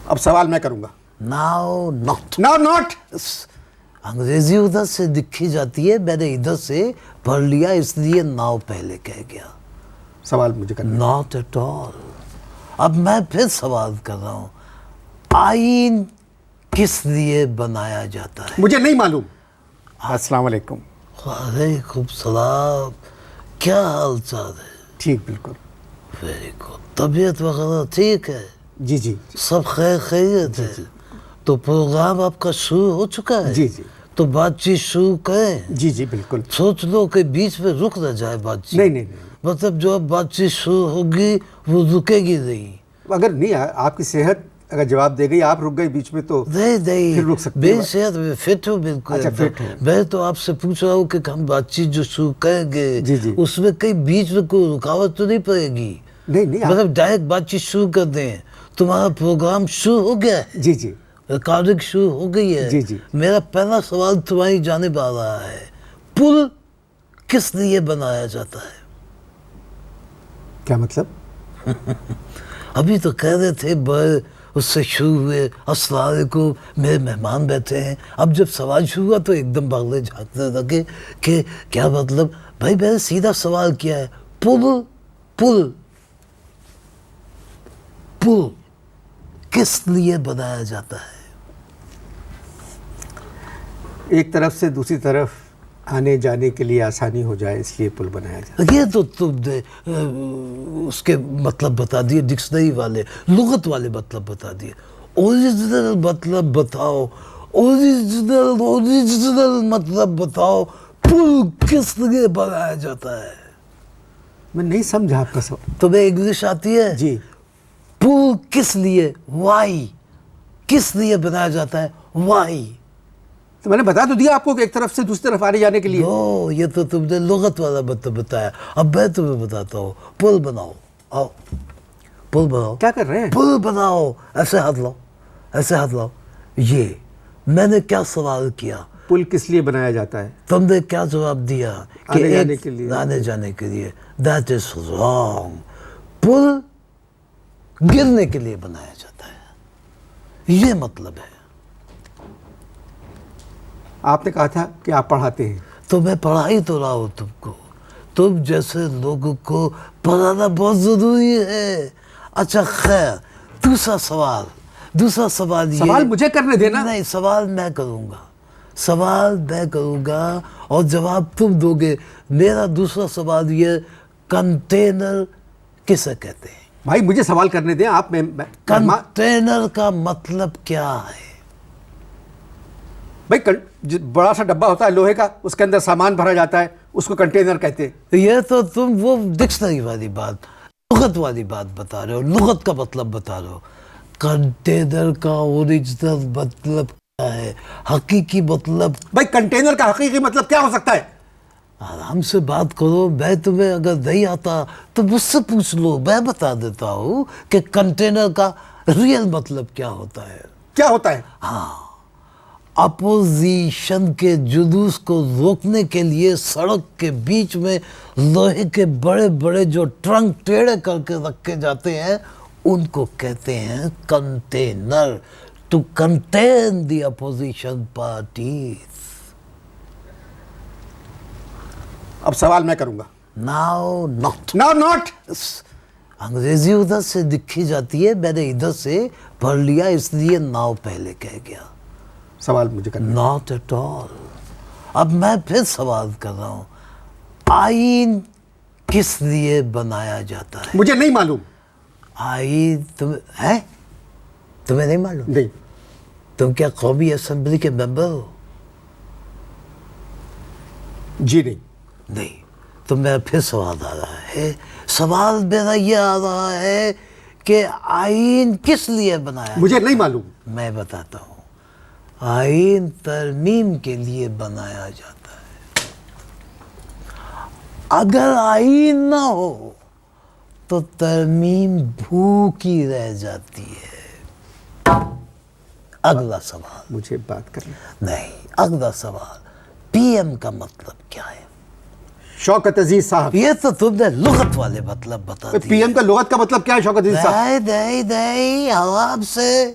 اب سوال میں کروں گا. Now not. Now not. انگریزی ادھر سے لکھی جاتی ہے, میں نے ادھر سے پڑھ لیا اس لیے ناؤ پہلے کہہ گیا. سوال مجھے کرنا ہے. Not at all. اب میں پھر سوال کر رہا ہوں, آئین کس لیے بنایا جاتا ہے؟ مجھے نہیں معلوم. السلام علیکم. وعلیکم السلام. کیا حال چال ہے؟ ٹھیک بالکل. Very good. طبیعت وغیرہ ٹھیک ہے؟ جی جی. سب خیر خیریت ہے؟ تو پروگرام آپ کا شروع ہو چکا ہے؟ جی جی. تو بات چیت شروع کریں. جی جی بالکل. سوچ لو کہ بیچ میں رک نہ جائے بات چیت. نہیں نہیں نہیں. مطلب جو اب بات چیت شروع ہوگی وہ رکے گی نہیں. اگر نہیں آپ کی صحت اگر جواب دے گئی, آپ رک گئی بیچ میں تو نہیں پھر رک سکتے بے ہیں. صحت میں فٹ ہو بالکل. اچھا فٹ ہے. میں تو آپ سے پوچھ رہا ہوں کہ ہم بات چیت جو شروع کریں گے جی جی. اس میں کہیں بیچ میں کوئی رکاوٹ تو نہیں پڑے گی؟ نہیں نہیں. مطلب ڈائریکٹ بات چیت شروع کر دیں. تمہارا پروگرام شروع ہو گیا ہے, جی جی. ریکارڈنگ شروع ہو گئی ہے. جی جی. میرا پہلا سوال تمہاری جانب آ رہا ہے, پل کس لیے بنایا جاتا ہے؟ کیا مطلب؟ ابھی تو کہہ رہے تھے اس سے شروع ہوئے, السلام علیکم میرے مہمان بیٹھے ہیں. اب جب سوال شروع ہوا تو ایک دم بغلے جھانکنے لگے کہ کیا مطلب. بھائی میں نے سیدھا سوال کیا ہے, پل پل پل کس لیے بنایا جاتا ہے؟ ایک طرف سے دوسری طرف آنے جانے کے لیے آسانی ہو جائے اس لیے پل بنایا جاتا ہے. یہ تو تم نے اس کے مطلب بتا دیے, ڈکشنری والے لغت والے مطلب بتا دیے. اوریجنل مطلب بتاؤ, اوریجنل مطلب بتاؤ, پل کس لیے بنایا جاتا ہے؟ میں نہیں سمجھا آپ کا سوال. تمہیں انگلش آتی ہے؟ جی. پل کس لیے, وائی, کس لیے بنایا جاتا ہے, وائی. تو میں نے بتا تو دیا آپ کو کہ ایک طرف سے دوسری طرف آنے جانے کے لیے. او یہ تو تم نے لغت والا مطلب بتایا. اب میں تمہیں بتاتا ہوں, پل بناؤ. آؤ پل بناؤ. کیا کر رہے ہیں؟ پل بناؤ. ایسے ہاتھ لاؤ, ایسے ہاتھ لاؤ. یہ میں نے کیا سوال کیا, پل کس لیے بنایا جاتا ہے؟ تم نے کیا جواب دیا کہ آنے جانے کے لیے. آنے جانے کے لیے. That is wrong. پل گرنے کے لیے بنایا جاتا ہے, یہ مطلب ہے. آپ نے کہا تھا کہ آپ پڑھاتے ہیں. تو میں پڑھائی تو رہا ہوں تم کو. تم جیسے لوگوں کو پڑھانا بہت ضروری ہے. اچھا خیر, دوسرا سوال یہ. سوال مجھے کرنے دینا. نہیں, سوال میں کروں گا اور جواب تم دو گے. میرا دوسرا سوال یہ, کنٹینر کسے کہتے ہیں؟ بھائی مجھے سوال کرنے دیں آپ. کنٹینر کا مطلب کیا ہے؟ بھائی بڑا سا ڈبہ ہوتا ہے لوہے کا, اس کے اندر سامان بھرا جاتا ہے, اس کو کنٹینر کہتے ہیں. یہ تو تم وہ ڈکشنری والی بات, لغت والی بات بتا رہے ہو, لغت کا مطلب بتا رہے ہو. کنٹینر کا اوریجنل مطلب کیا ہے, حقیقی مطلب؟ بھائی کنٹینر کا حقیقی مطلب کیا ہو سکتا ہے؟ آرام سے بات کرو. میں تمہیں اگر نہیں آتا تو مجھ سے پوچھ لو, میں بتا دیتا ہوں کہ کنٹینر کا ریئل مطلب کیا ہوتا ہے. کیا ہوتا ہے؟ ہاں, اپوزیشن کے جلوس کو روکنے کے لیے سڑک کے بیچ میں لوہے کے بڑے بڑے جو ٹرنک ٹیڑھے کر کے رکھے جاتے ہیں ان کو کہتے ہیں container. To contain the opposition parties. اب سوال میں کروں گا. Now not. Now not. انگریزی ادھر سے لکھی جاتی ہے, میں نے ادھر سے پڑھ لیا اس لیے ناؤ پہلے کہہ گیا. سوال مجھے کرنا. Not at all. اب میں پھر سوال کر رہا ہوں, آئین کس لیے بنایا جاتا ہے؟ مجھے نہیں معلوم. آئین تمہیں نہیں معلوم؟ نہیں. تم کیا قومی اسمبلی کے ممبر ہو؟ جی نہیں. نہیں. تو میرا پھر سوال آ رہا ہے, سوال میرا یہ آ رہا ہے کہ آئین کس لیے بنایا؟ مجھے نہیں معلوم. میں بتاتا ہوں, آئین ترمیم کے لیے بنایا جاتا ہے. اگر آئین نہ ہو تو ترمیم بھوکی رہ جاتی ہے. اگلا سوال. مجھے بات کرنا. نہیں, اگلا سوال, پی ایم کا مطلب کیا ہے؟ شوکت عزیز صاحب. یہ تو تم نے لغت والے مطلب بتا دیے. پی ایم کا لغت کا مطلب کیا ہے شوکت عزیز صاحب؟ نہیں, آرام سے